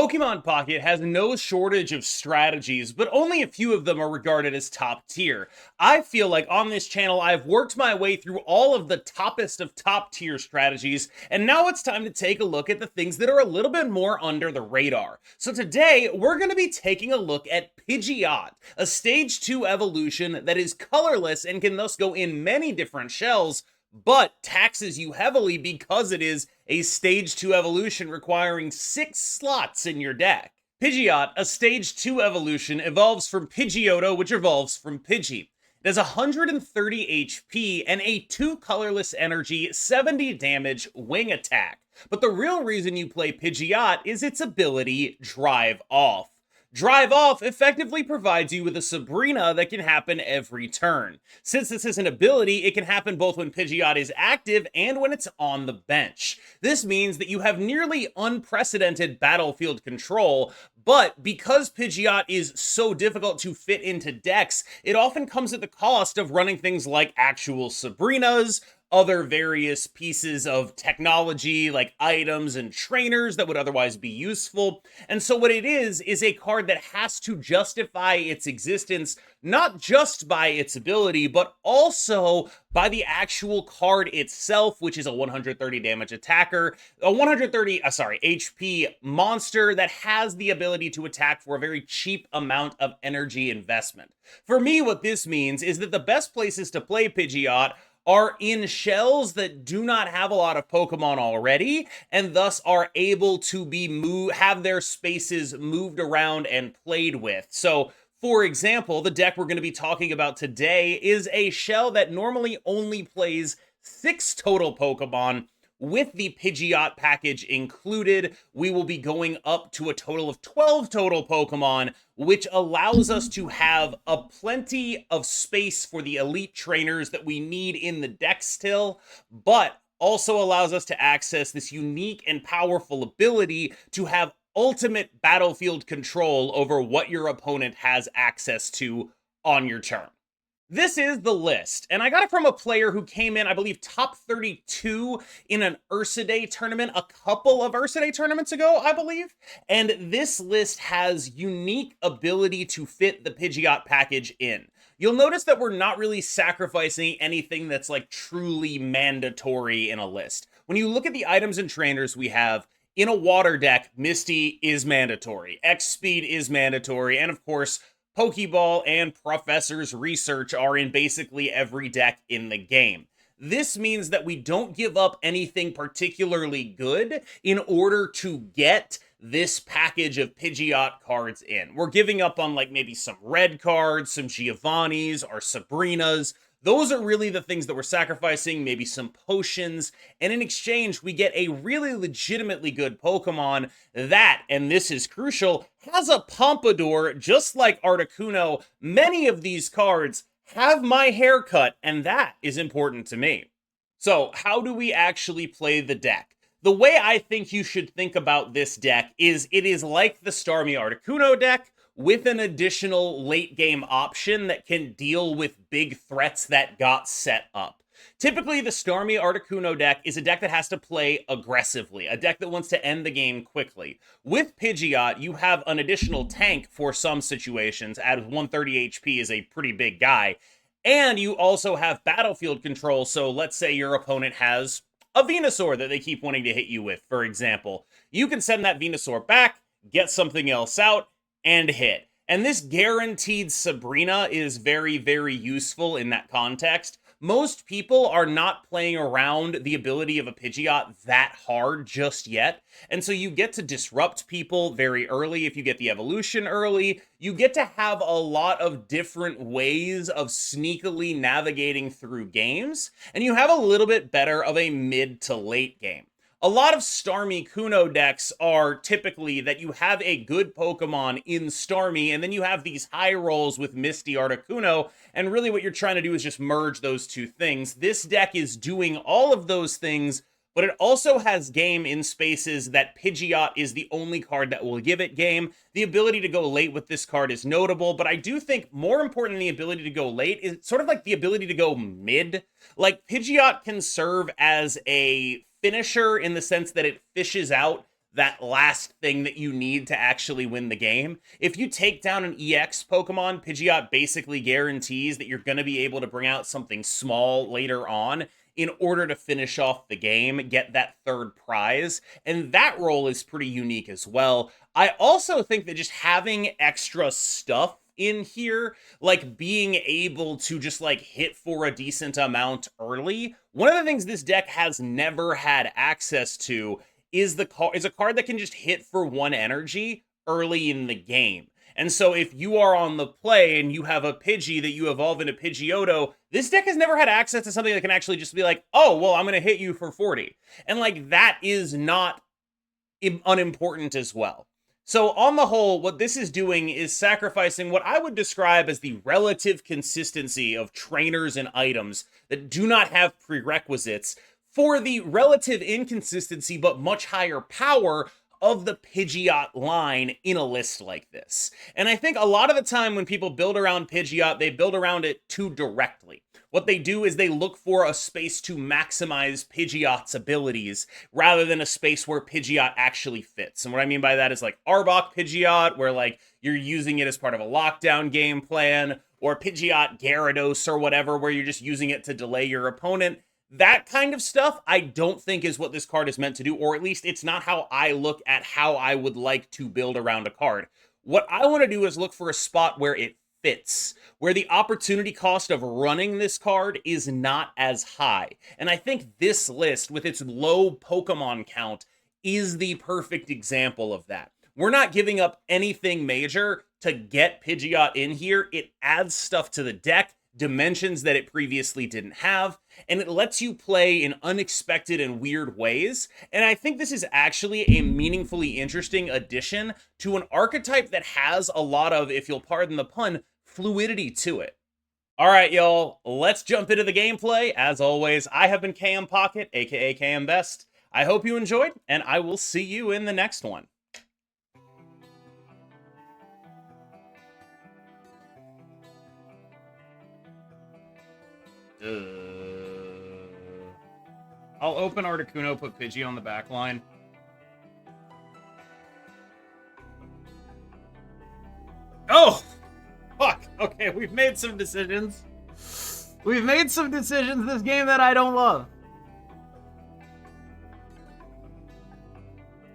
Pokemon Pocket has no shortage of strategies, but only a few of them are regarded as top tier. I feel like on this channel, I've worked my way through all of the toppest of top tier strategies, and now it's time to take a look at the things that are a little bit more under the radar. So today, we're going to be taking a look at Pidgeot, a stage 2 evolution that is colorless and can thus go in many different shells, but taxes you heavily because it is a stage 2 evolution requiring 6 slots in your deck. Pidgeot, a stage 2 evolution, evolves from Pidgeotto, which evolves from Pidgey. It has 130 HP and a 2 colorless energy, 70 damage wing attack. But the real reason you play Pidgeot is its ability Drive Off. Drive Off effectively provides you with a Sabrina that can happen every turn. Since this is an ability, it can happen both when Pidgeot is active and when it's on the bench. This means that you have nearly unprecedented battlefield control, but because Pidgeot is so difficult to fit into decks, it often comes at the cost of running things like actual Sabrinas, other various pieces of technology like items and trainers that would otherwise be useful. And so what it is a card that has to justify its existence not just by its ability, but also by the actual card itself, which is a 130 damage attacker, a 130 HP monster that has the ability to attack for a very cheap amount of energy investment. For me, what this means is that the best places to play Pidgeot are in shells that do not have a lot of Pokemon already, and thus are able to have their spaces moved around and played with. So, for example, the deck we're going to be talking about today is a shell that normally only plays 6 total Pokemon. With the Pidgeot package included, we will be going up to a total of 12 total Pokemon, which allows us to have a plenty of space for the elite trainers that we need in the deck still, but also allows us to access this unique and powerful ability to have ultimate battlefield control over what your opponent has access to on your turn. This is the list, and I got it from a player who came in, I believe, top 32 in an Ursa Day tournament a couple of Ursa Day tournaments ago, I believe. And this list has unique ability to fit the Pidgeot package in. You'll notice that we're not really sacrificing anything that's like truly mandatory in a list. When you look at the items and trainers we have, in a water deck, Misty is mandatory, X-Speed is mandatory, and of course, Pokeball and Professor's Research are in basically every deck in the game. This means that we don't give up anything particularly good in order to get this package of Pidgeot cards in. We're giving up on like maybe some red cards, some Giovannis, or Sabrinas. Those are really the things that we're sacrificing, maybe some potions, and in exchange, we get a really legitimately good Pokemon that, and this is crucial, has a Pompadour just like Articuno. Many of these cards have my haircut, and that is important to me. So, how do we actually play the deck? The way I think you should think about this deck is it is like the Starmie Articuno deck, with an additional late game option that can deal with big threats that got set up. Typically, the Starmie Articuno deck is a deck that has to play aggressively, a deck that wants to end the game quickly. With Pidgeot, you have an additional tank for some situations, at 130 HP is a pretty big guy, and you also have battlefield control, so let's say your opponent has a Venusaur that they keep wanting to hit you with, for example. You can send that Venusaur back, get something else out, and hit. And this guaranteed Sabrina is very, very useful in that context. Most people are not playing around the ability of a Pidgeot that hard just yet, and so you get to disrupt people very early if you get the evolution early. You get to have a lot of different ways of sneakily navigating through games, and you have a little bit better of a mid to late game. A lot of Starmie Kuno decks are typically that you have a good Pokemon in Starmie, and then you have these high rolls with Misty Articuno, and really what you're trying to do is just merge those two things. This deck is doing all of those things, but it also has game in spaces that Pidgeot is the only card that will give it game. The ability to go late with this card is notable, but I do think more important than the ability to go late is sort of like the ability to go mid. Like, Pidgeot can serve as a finisher in the sense that it fishes out that last thing that you need to actually win the game. If you take down an EX Pokemon, Pidgeot basically guarantees that you're going to be able to bring out something small later on in order to finish off the game, get that third prize. And that role is pretty unique as well. I also think that just having extra stuff in here, like being able to just like hit for a decent amount early. One of the things this deck has never had access to is a card that can just hit for 1 energy early in the game. And so if you are on the play and you have a Pidgey that you evolve into Pidgeotto, this deck has never had access to something that can actually just be like, oh, well, I'm going to hit you for 40. And like that is not unimportant as well. So on the whole, what this is doing is sacrificing what I would describe as the relative consistency of trainers and items that do not have prerequisites for the relative inconsistency but much higher power of the Pidgeot line in a list like this. And I think a lot of the time when people build around Pidgeot, they build around it too directly. What they do is they look for a space to maximize Pidgeot's abilities rather than a space where Pidgeot actually fits. And what I mean by that is like Arbok Pidgeot, where like you're using it as part of a lockdown game plan, or Pidgeot Gyarados or whatever, where you're just using it to delay your opponent. That kind of stuff, I don't think is what this card is meant to do, or at least it's not how I look at how I would like to build around a card. What I want to do is look for a spot where it fits, where the opportunity cost of running this card is not as high. And I think this list, with its low Pokemon count, is the perfect example of that. We're not giving up anything major to get Pidgeot in here. It adds stuff to the deck, dimensions that it previously didn't have, and it lets you play in unexpected and weird ways. And I think this is actually a meaningfully interesting addition to an archetype that has a lot of, if you'll pardon the pun, fluidity to it. All right, y'all, let's jump into the gameplay. As always, I have been KM Pocket, aka KM Best. I hope you enjoyed, and I will see you in the next one. I'll open Articuno, put Pidgey on the back line. Oh! Fuck! Okay, we've made some decisions. We've made some decisions this game that I don't love.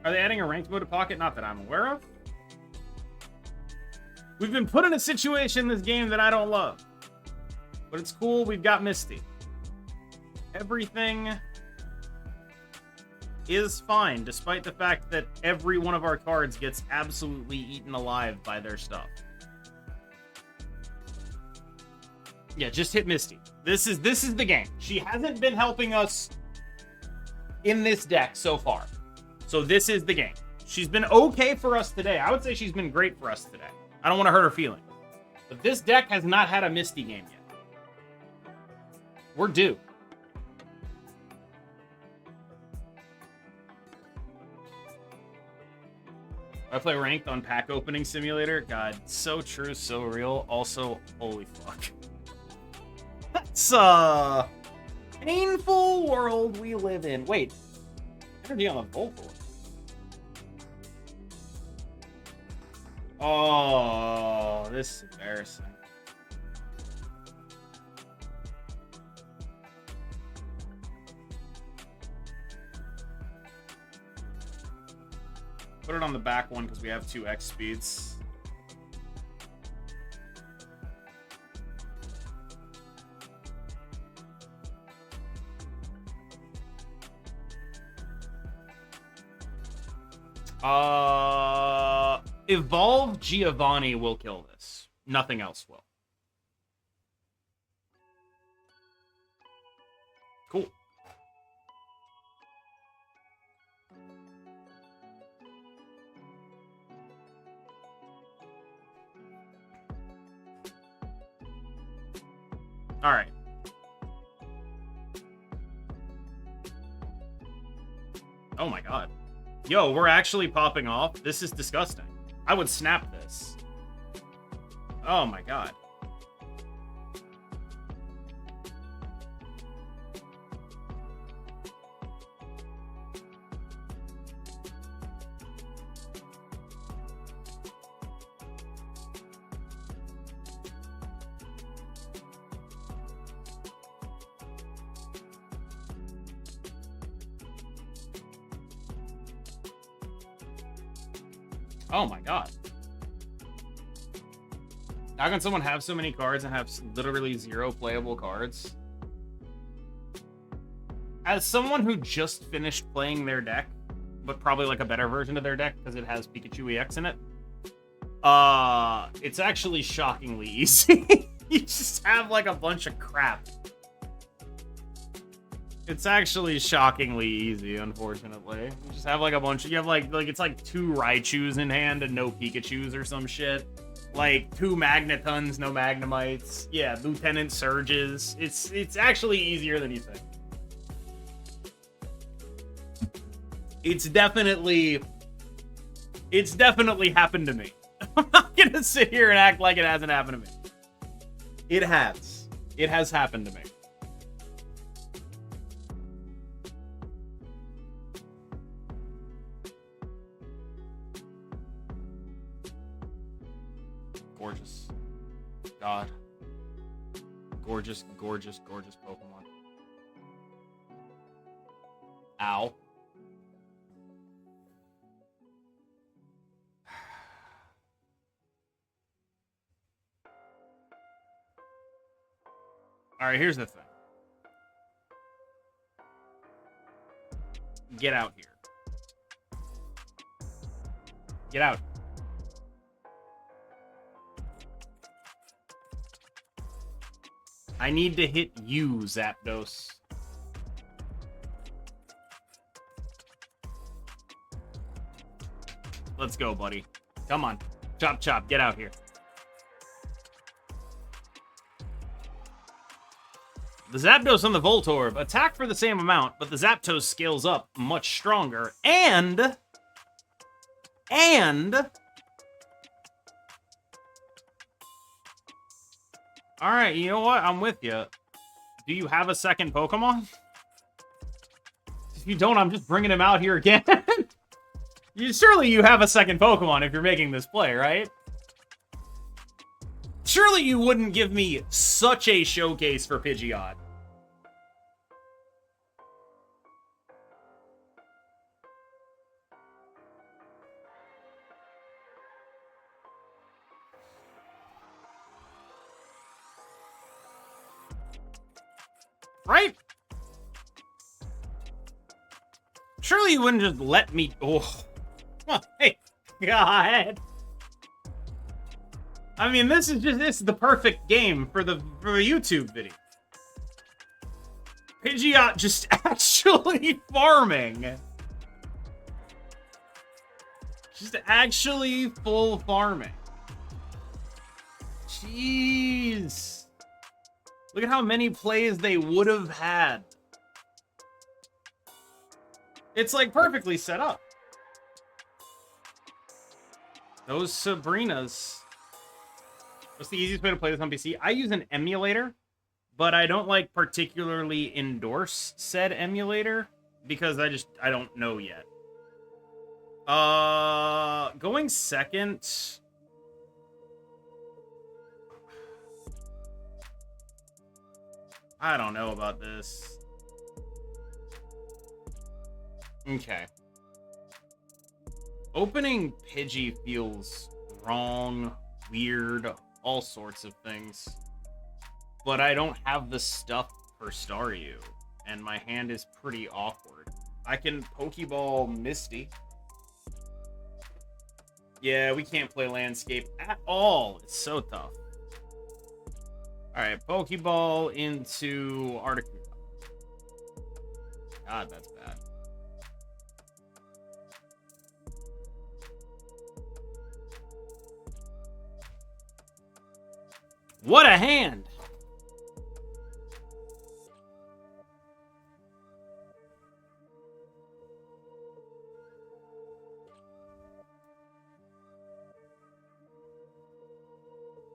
Are they adding a ranked mode to Pocket? Not that I'm aware of. We've been put in a situation in this game that I don't love. But it's cool, we've got Misty. Everything is fine, despite the fact that every one of our cards gets absolutely eaten alive by their stuff. Yeah, just hit Misty. This is the game. She hasn't been helping us in this deck so far. So this is the game. She's been okay for us today. I would say she's been great for us today. I don't want to hurt her feelings. But this deck has not had a Misty game yet. We're due. I play ranked on Pack Opening Simulator. God, so true, so real. Also, holy fuck. That's a painful world we live in. Wait, energy on the Voltor. Oh, this is embarrassing. Put it on the back one because we have 2x speeds. Evolve Giovanni will kill this. Nothing else will. Cool. All right. Oh my god. Yo, we're actually popping off? This is disgusting. I would snap this. Oh my god. Oh my god. How can someone have so many cards and have literally 0 playable cards? As someone who just finished playing their deck, but probably like a better version of their deck because it has Pikachu EX in it, it's actually shockingly easy. You just have like a bunch of crap. It's actually shockingly easy, unfortunately. You just have like a bunch of, you have like it's like 2 Raichus in hand and no Pikachus or some shit. Like 2 Magnetons, no Magnemites. Yeah, Lieutenant Surges. It's actually easier than you think. It's definitely happened to me. I'm not gonna sit here and act like it hasn't happened to me. It has. It has happened to me. Gorgeous. God. Gorgeous, gorgeous, gorgeous Pokemon. Ow. Alright, here's the thing. Get out here. Get out. I need to hit you, Zapdos. Let's go, buddy. Come on. Chop, chop. Get out here. The Zapdos and the Voltorb attack for the same amount, but the Zapdos scales up much stronger. And... Alright, you know what? I'm with you. Do you have a second Pokemon? If you don't, I'm just bringing him out here again. Surely you have a second Pokemon if you're making this play, right? Surely you wouldn't give me such a showcase for Pidgeot. Right? Surely you wouldn't just let me... Oh, my God. I mean, this is the perfect game for a YouTube video. Pidgeot just actually farming. Just actually full farming. Jeez. Look at how many plays they would have had. It's like perfectly set up. Those Sabrinas. What's the easiest way to play this on PC? I use an emulator, but I don't like particularly endorse said emulator because I don't know yet. Going second. I don't know about this. Okay. Opening Pidgey feels wrong, weird, all sorts of things. But I don't have the stuff for Staryu, and my hand is pretty awkward. I can Pokeball Misty. Yeah, we can't play Landscape at all. It's so tough. Alright, Pokeball into Articuno. God, that's bad. What a hand!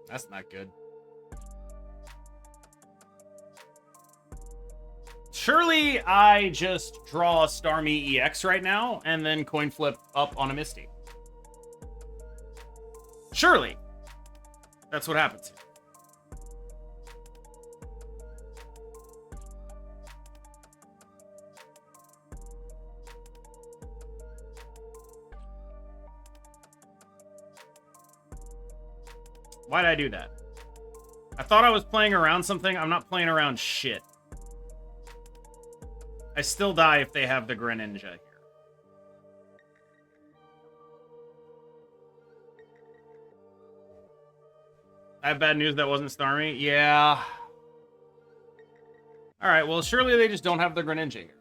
That's not good. Surely I just draw Starmie EX right now and then coin flip up on a Misty. Surely. That's what happens. Why'd I do that? I thought I was playing around something. I'm not playing around shit. I still die if they have the Greninja here. I have bad news, that wasn't Starmie. Yeah. Alright, well, surely they just don't have the Greninja here.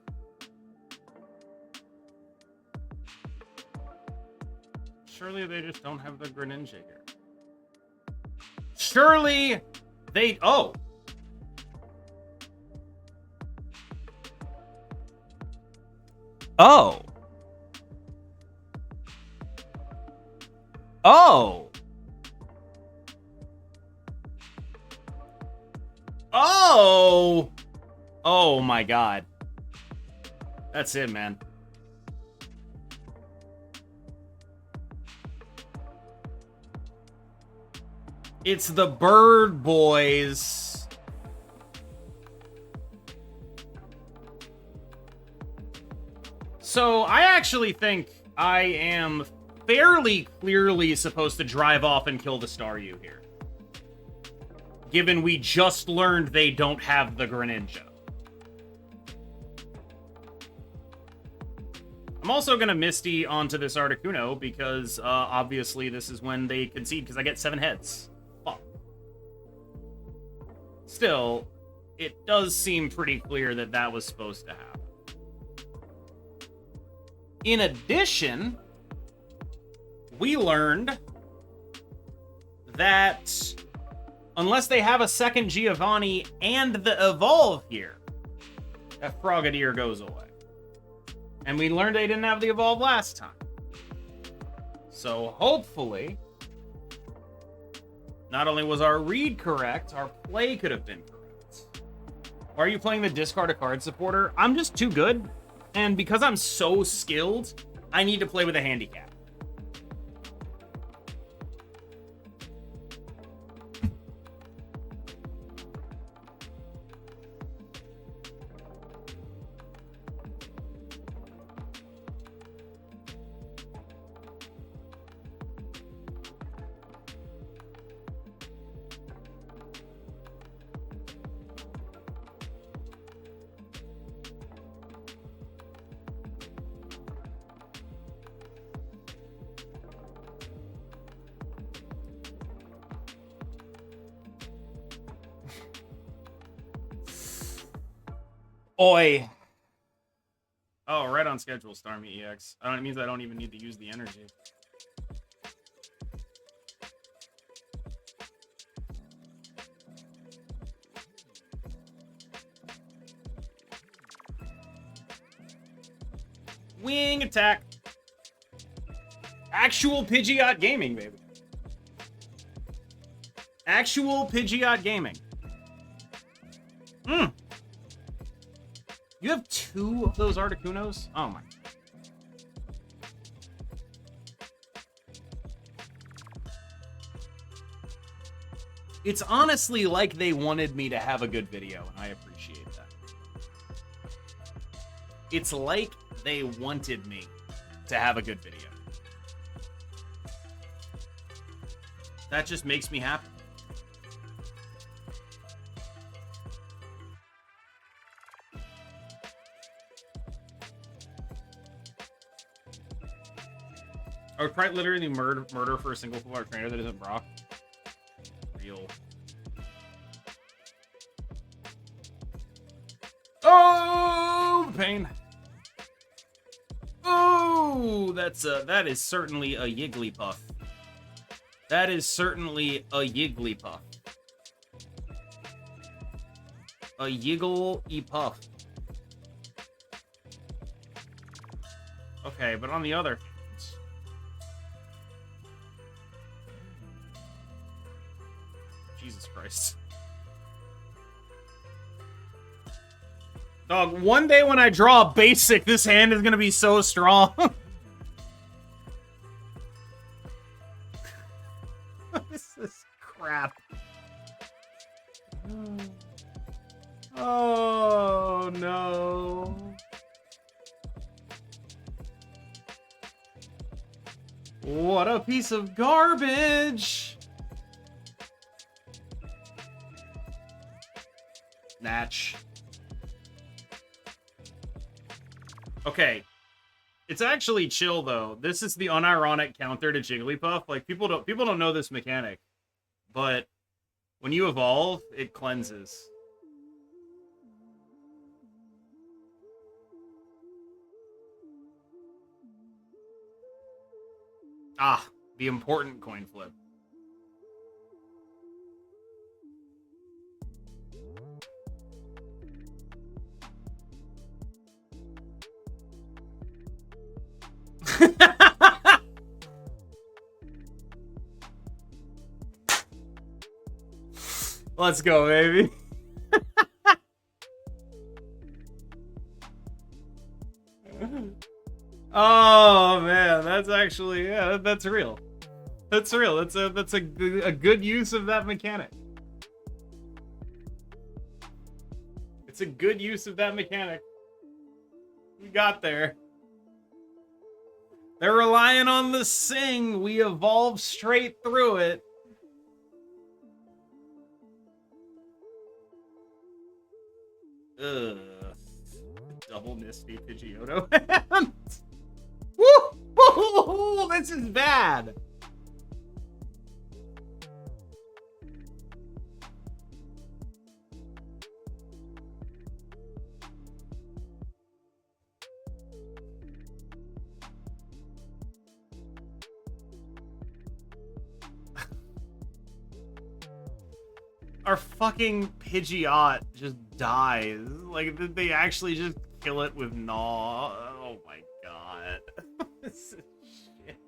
Surely they just don't have the Greninja here. Surely they... Oh! Oh! Oh! Oh! Oh my god. That's it, man. It's the Bird Boys. So, I actually think I am fairly clearly supposed to drive off and kill the Staryu here. Given we just learned they don't have the Greninja. I'm also going to Misty onto this Articuno because, obviously, this is when they concede because I get 7 heads. Fuck. Still, it does seem pretty clear that that was supposed to happen. In addition, we learned that unless they have a second Giovanni and the Evolve here, that Frogadier goes away. And we learned they didn't have the Evolve last time. So hopefully, not only was our read correct, our play could have been correct. Why are you playing the discard a card supporter? I'm just too good. And because I'm so skilled, I need to play with a handicap. Oi. Oh, right on schedule, Starmie EX. It means I don't even need to use the energy. Wing attack. Actual Pidgeot gaming, baby. Actual Pidgeot gaming. Hmm. You have 2 of those Articunos? Oh my. It's honestly like they wanted me to have a good video, and I appreciate that. It's like they wanted me to have a good video. That just makes me happy. I would quite literally murder for a single full art trainer that isn't Brock. Real. Oh, the pain. Oh, that is certainly a Yigglypuff. That is certainly a Yigglypuff. A Yigglypuff. Okay, but on the other... Jesus Christ. Dog, one day when I draw a basic, this hand is gonna be so strong. This is crap. Oh no. What a piece of garbage. Natch. Okay. It's actually chill though. This is the unironic counter to Jigglypuff. Like people don't know this mechanic. But when you evolve, it cleanses. Ah, the important coin flip. Let's go, baby. Oh man, that's actually, yeah, that's real. That's real. That's a good use of that mechanic. It's a good use of that mechanic. We got there. They're relying on the sing. We evolve straight through it. Ugh. Double Misty Pidgeotto. Woo! This is bad. Our fucking Pidgeot just dies. Like, they actually just kill it with Gnaw. Oh my god. This is shit.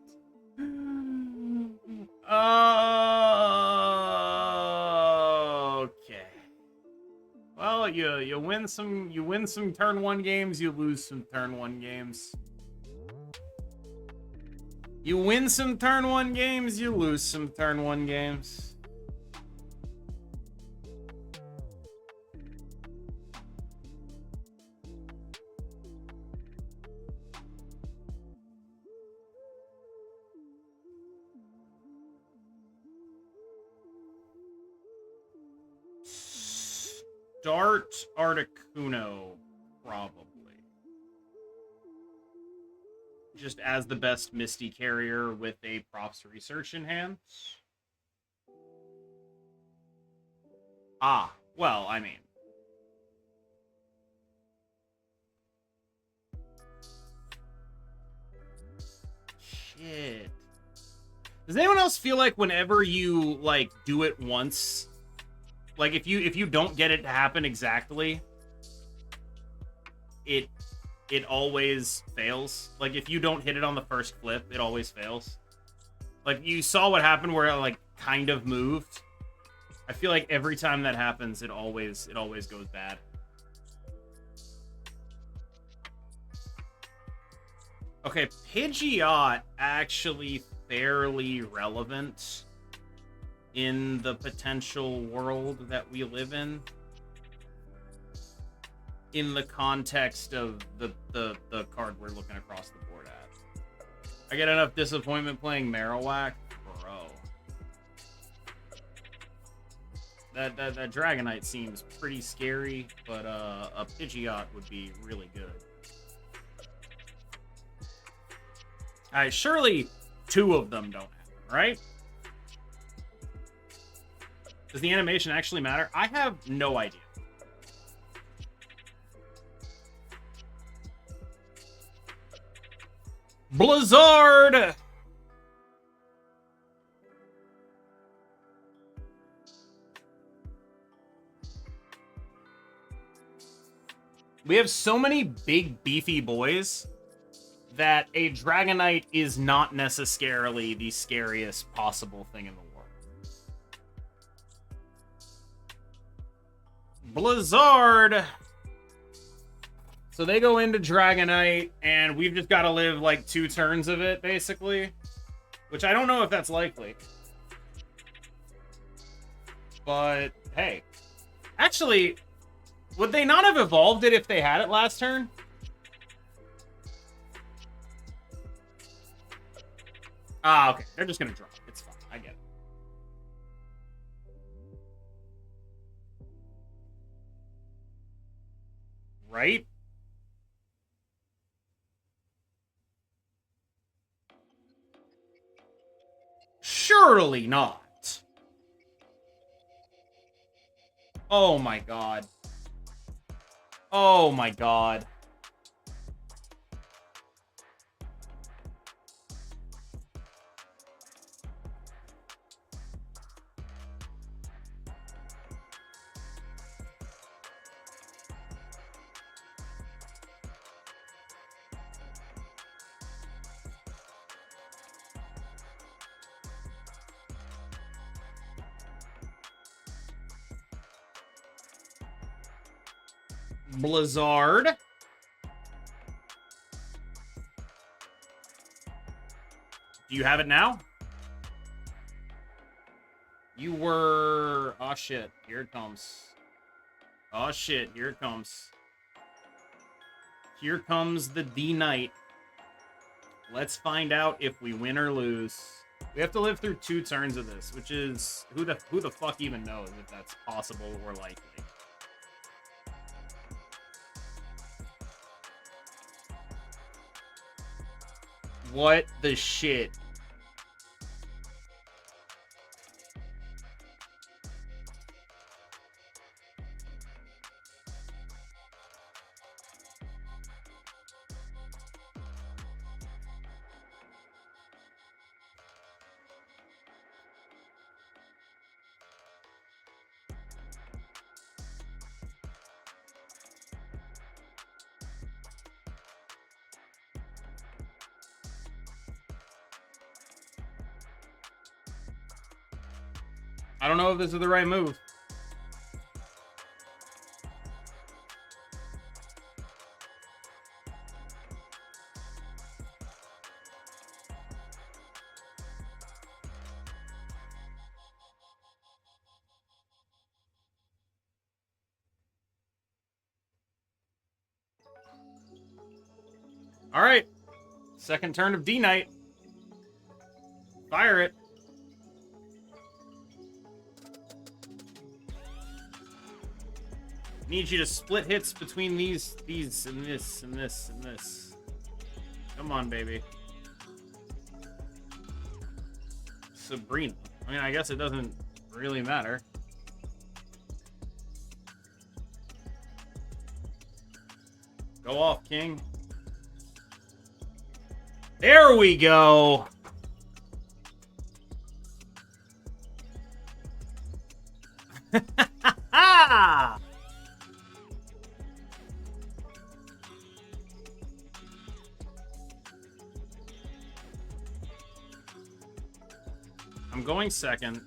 Okay. Well, you win some turn 1 games, you lose some turn 1 games. You win some turn 1 games, you lose some turn 1 games. Start Articuno, probably. Just as the best Misty carrier with a props research in hand. Ah, well, I mean. Shit. Does anyone else feel like whenever you, like, do it once, like, if you don't get it to happen exactly, it always fails? Like, if you don't hit it on the first flip, it always fails. Like, you saw what happened where it, like, kind of moved. I feel like every time that happens, it always goes bad. Okay, Pidgeot actually fairly relevant in the potential world that we live in the context of the card we're looking across the board at. I get enough disappointment playing Marowak, bro. That Dragonite seems pretty scary, but a Pidgeot would be really good. Alright, surely 2 of them don't happen, right? Does the animation actually matter? I have no idea. Blizzard! We have so many big, beefy boys that a Dragonite is not necessarily the scariest possible thing in the world. Blizzard! So they go into Dragonite, and we've just got to live, like, 2 turns of it, basically. Which I don't know if that's likely. But, hey. Actually, would they not have evolved it if they had it last turn? Ah, okay. They're just going to drop. It's fine. I get it. Right? Surely not. Oh my god. Oh my god. Blizzard. Do you have it now? You were... Oh, shit. Here it comes. Oh, shit. Here it comes. Here comes the D-Knight. Let's find out if we win or lose. We have to live through 2 turns of this, which is... Who the fuck even knows if that's possible or likely? What the shit? I don't know if this is the right move. All right. Second turn of D-Knight. Fire it. Need you to split hits between these, and this, and this, and this. Come on, baby. Sabrina. I mean, I guess it doesn't really matter. Go off, King. There we go. I'm going second.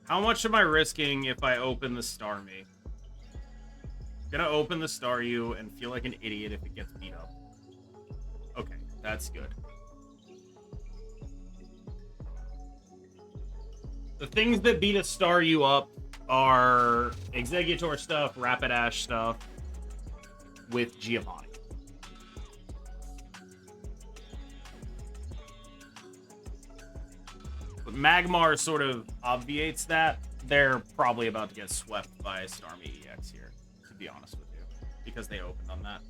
How much am I risking if I open the Star Me? I'm gonna open the Star You and feel like an idiot if it gets beat up. Okay, that's good. The things that beat a Star You up are Executor stuff, Rapidash stuff, with Giovanni. But Magmar sort of obviates that. They're probably about to get swept by Starmie EX here, to be honest with you, because they opened on that.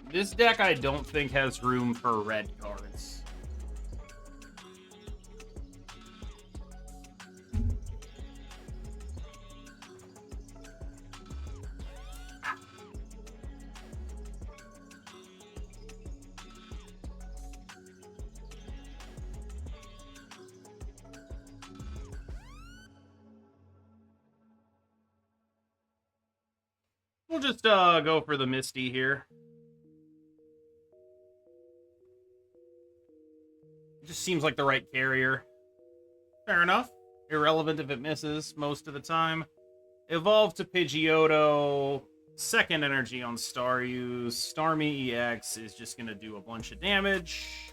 This deck, I don't think, has room for red cards. We'll just go for the Misty here. Just seems like the right carrier. Fair enough. Irrelevant if it misses most of the time. Evolve to Pidgeotto. Second energy on Staryu. Starmie EX is just going to do a bunch of damage.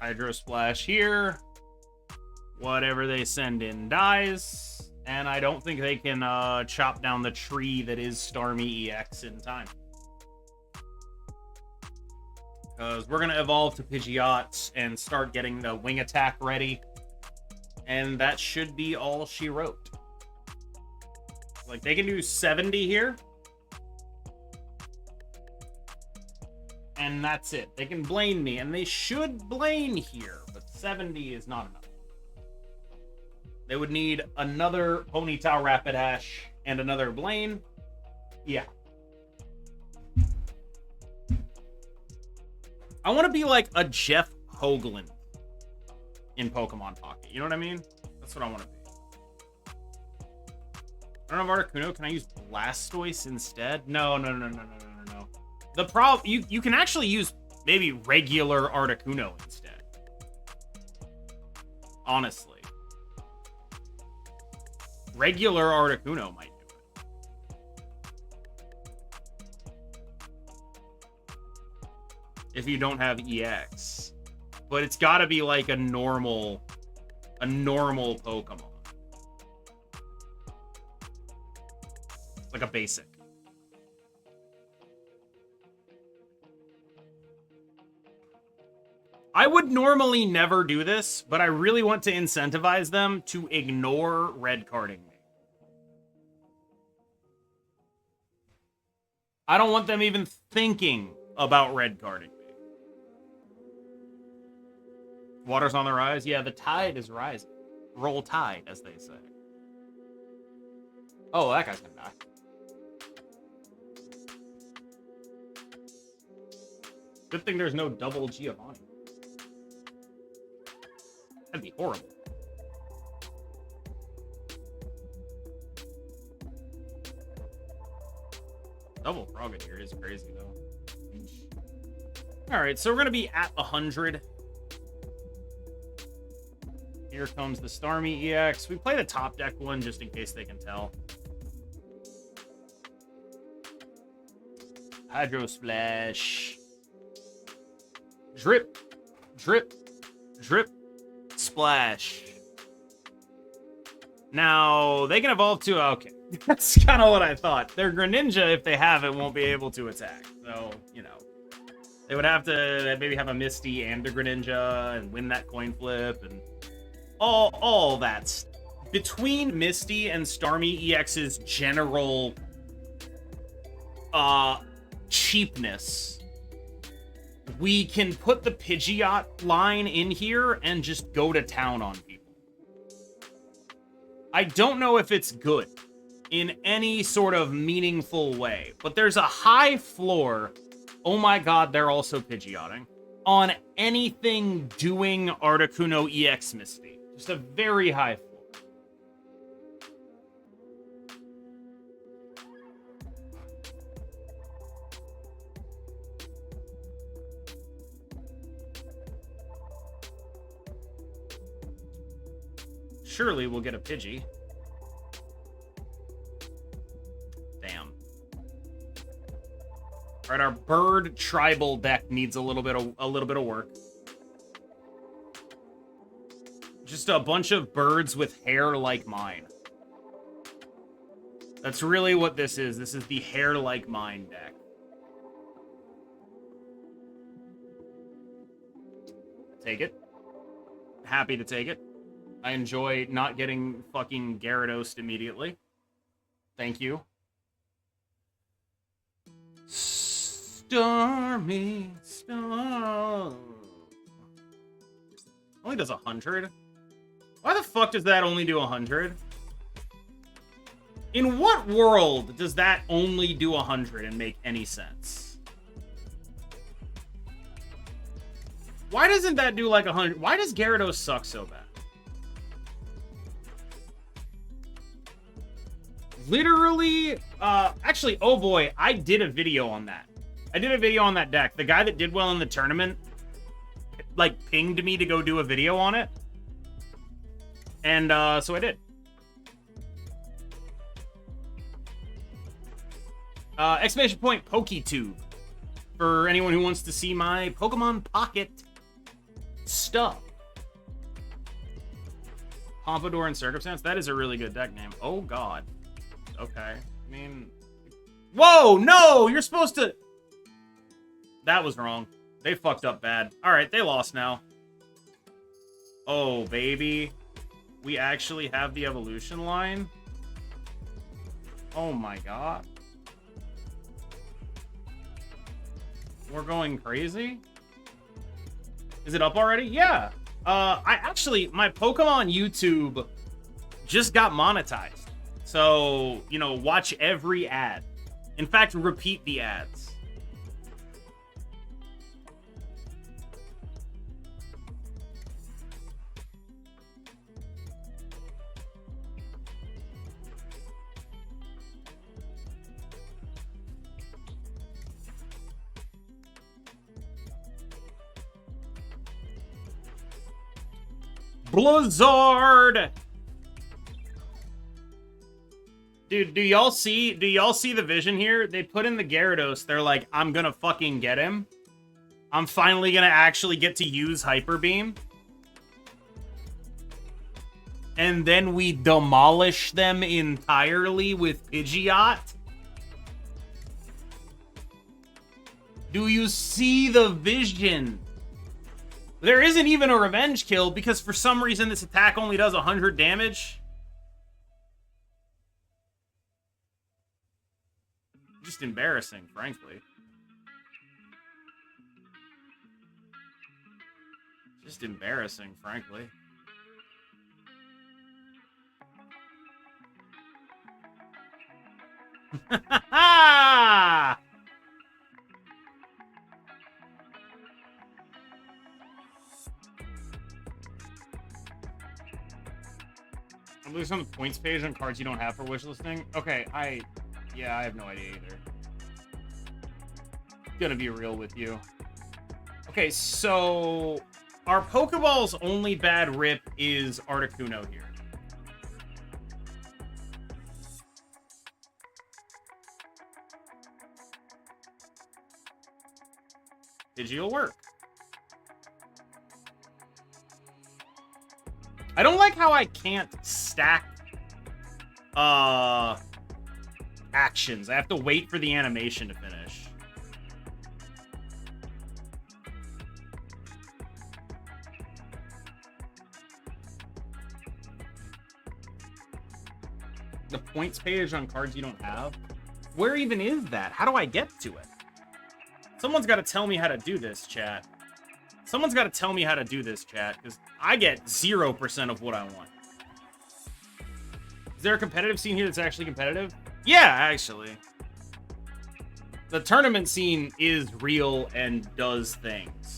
Hydro Splash here. Whatever they send in dies. And I don't think they can chop down the tree that is Starmie EX in time. Because we're going to evolve to Pidgeot and start getting the wing attack ready. And that should be all she wrote. Like, they can do 70 here. And that's it. They can Blaine me, and they should Blaine here, but 70 is not enough. They would need another Ponytail Rapidash and another Blaine. Yeah. I want to be like a Jeff Hoagland in Pokemon Pocket. You know what I mean? That's what I want to be. I don't have Articuno. Can I use Blastoise instead? No. The problem, you can actually use maybe regular Articuno instead. Honestly. Regular Articuno might do it. If you don't have EX. But it's gotta be like a normal Pokemon. Like a basic. I would normally never do this, but I really want to incentivize them to ignore red carding me. I don't want them even thinking about red carding me. Water's on the rise? Yeah, the tide is rising. Roll tide, as they say. Oh, that guy's gonna die. Good thing there's no double Giovanni. That'd be horrible. Double Frogadier is crazy, though. Alright, so we're going to be at 100. Here comes the Starmie EX. We play the top deck one just in case they can tell. Hydro Splash. Drip. Drip. Drip. Splash. Now, they can evolve to... Okay. That's kind of what I thought. Their Greninja, if they have it, won't be able to attack. So, you know. They would have to maybe have a Misty and a Greninja and win that coin flip and all that stuff. Between Misty and Starmie EX's general cheapness, we can put the Pidgeot line in here and just go to town on people. I don't know if it's good in any sort of meaningful way, but there's a high floor. Oh my god, they're also Pidgeotting on anything doing Articuno EX Misty. Just a very high floor. Surely we'll get a Pidgey. Damn. All right, our bird tribal deck needs a little bit of work. Just a bunch of birds with hair like mine. That's really what this is. This is the hair like mine deck. Take it. Happy to take it. I enjoy not getting fucking Gyarados immediately. Thank you. Stormy storm. Only does 100. Why the fuck does that only do 100? In what world does that only do 100 and make any sense? Why doesn't that do like 100? Why does Gyarados suck so bad? Literally, actually, oh boy, I did a video on that. I did a video on that deck. The guy that did well in the tournament, like, pinged me to go do a video on it. And, so I did. Exclamation point, PokeTube. For anyone who wants to see my Pokemon Pocket stuff. Pompadour and Circumstance? That is a really good deck name. Oh, God. Okay. I mean... Whoa! No! You're supposed to... That was wrong. They fucked up bad. Alright, they lost now. Oh, baby. We actually have the evolution line? Oh my god. We're going crazy? Is it up already? Yeah. My Pokemon YouTube just got monetized. So, you know, watch every ad. In fact, repeat the ads. Blizzard! Dude, do y'all see the vision here? They put in the Gyarados. They're like, I'm gonna fucking get him. I'm finally gonna actually get to use Hyper Beam. And then we demolish them entirely with Pidgeot. Do you see the vision? There isn't even a revenge kill because for some reason this attack only does 100 damage. Just embarrassing, frankly. Just embarrassing, frankly. Ha! I'm losing on the points page on cards you don't have for wish listing. Okay, I have no idea either. Gonna be real with you. Okay, so our Pokeball's only bad rip is Articuno here. Pidgeot work. I don't like how I can't stack actions. I have to wait for the animation to finish. The points page on cards you don't have? Where even is that? How do I get to it? Someone's got to tell me how to do this, chat. Someone's got to tell me how to do this, chat, because I get 0% of what I want. Is there a competitive scene here that's actually competitive? Yeah, actually. The tournament scene is real and does things.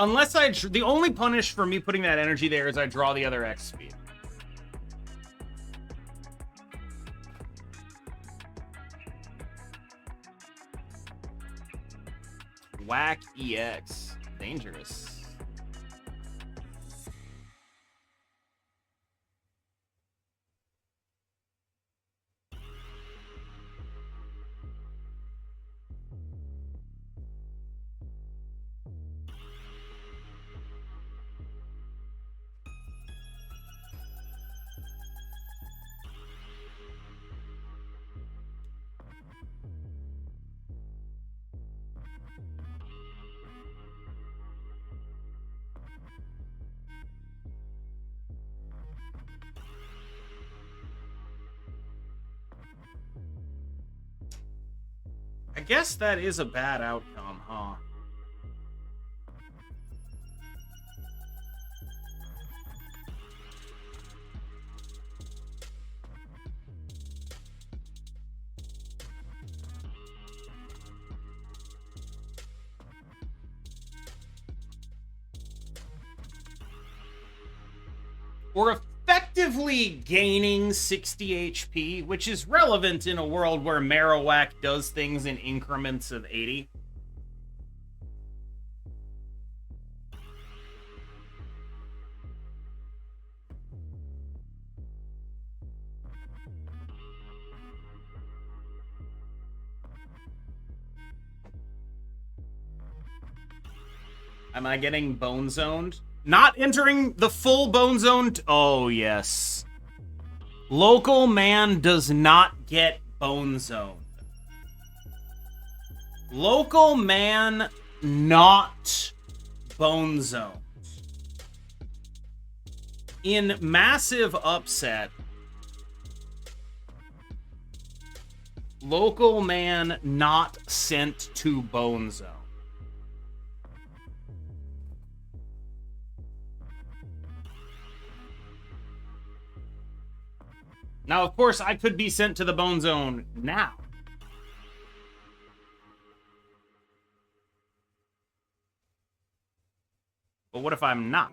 Unless the only punish for me putting that energy there is I draw the other X speed. Whack EX. Dangerous. I guess that is a bad outcome, huh? Or if effectively gaining 60 HP, which is relevant in a world where Marowak does things in increments of 80. Am I getting bone zoned? Not entering the full bone zone. Oh, yes. Local man does not get bone zoned. Local man not bone zoned. In massive upset, local man not sent to bone zone. Now, of course, I could be sent to the bone zone now. But what if I'm not?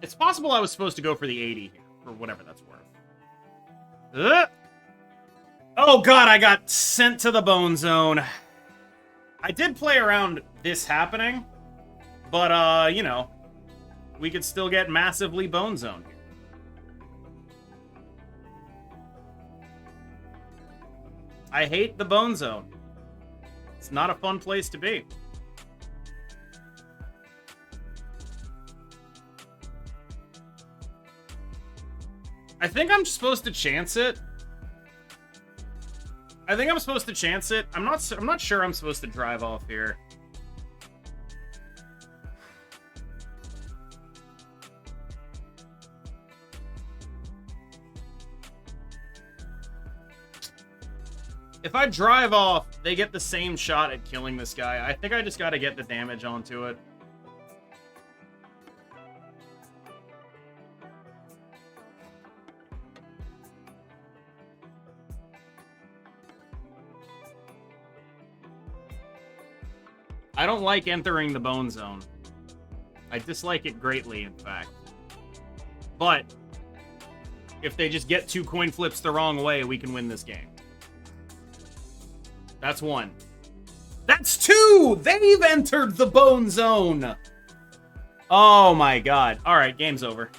It's possible I was supposed to go for the 80 here, or whatever that's worth. Oh god, I got sent to the bone zone. I did play around this happening, but, you know, we could still get massively bone zoned here. I hate the bone zone. It's not a fun place to be. I think I'm supposed to chance it. I'm not sure I'm supposed to drive off here. If I drive off, they get the same shot at killing this guy. I think I just gotta get the damage onto it. I don't like entering the bone zone. I dislike it greatly, in fact. But if they just get 2 coin flips the wrong way, we can win this game. That's 1. That's 2! They've entered the bone zone! Oh my god. Alright, game's over.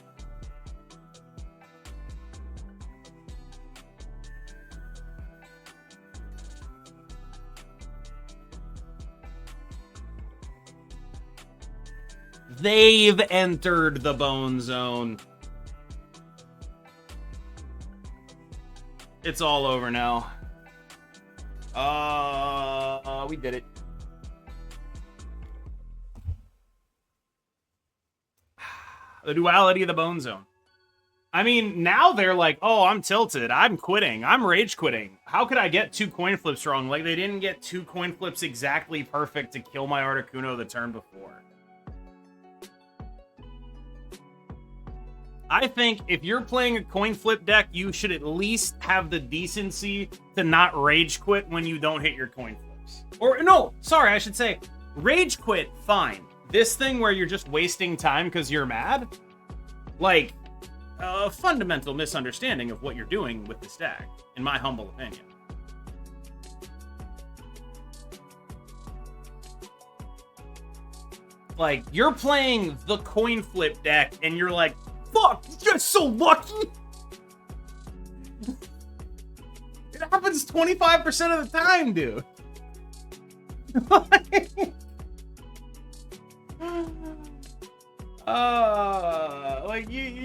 They've entered the bone zone. It's all over now. We did it. The duality of the bone zone. I mean, now they're like, oh, I'm tilted. I'm quitting. I'm rage quitting. How could I get 2 coin flips wrong? Like, they didn't get 2 coin flips exactly perfect to kill my Articuno the turn before. I think if you're playing a coin flip deck, you should at least have the decency to not rage quit when you don't hit your coin flips. Or, no, sorry, I should say, rage quit, fine. This thing where you're just wasting time because you're mad? Like, a fundamental misunderstanding of what you're doing with this deck, in my humble opinion. Like, you're playing the coin flip deck, and you're like, fuck, you're so lucky! It happens 25% of the time, dude.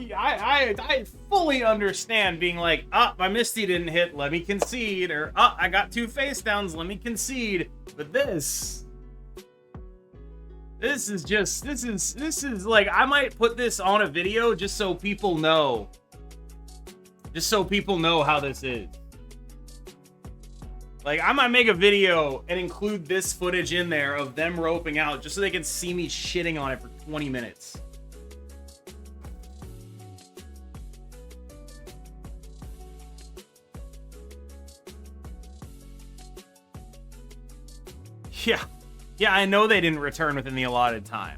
I fully understand being like, my Misty didn't hit, let me concede, or I got 2 face downs, let me concede. But this is like, I might put this on a video just so people know. Just so people know how this is. Like, I might make a video and include this footage in there of them roping out just so they can see me shitting on it for 20 minutes. Yeah. Yeah, I know they didn't return within the allotted time.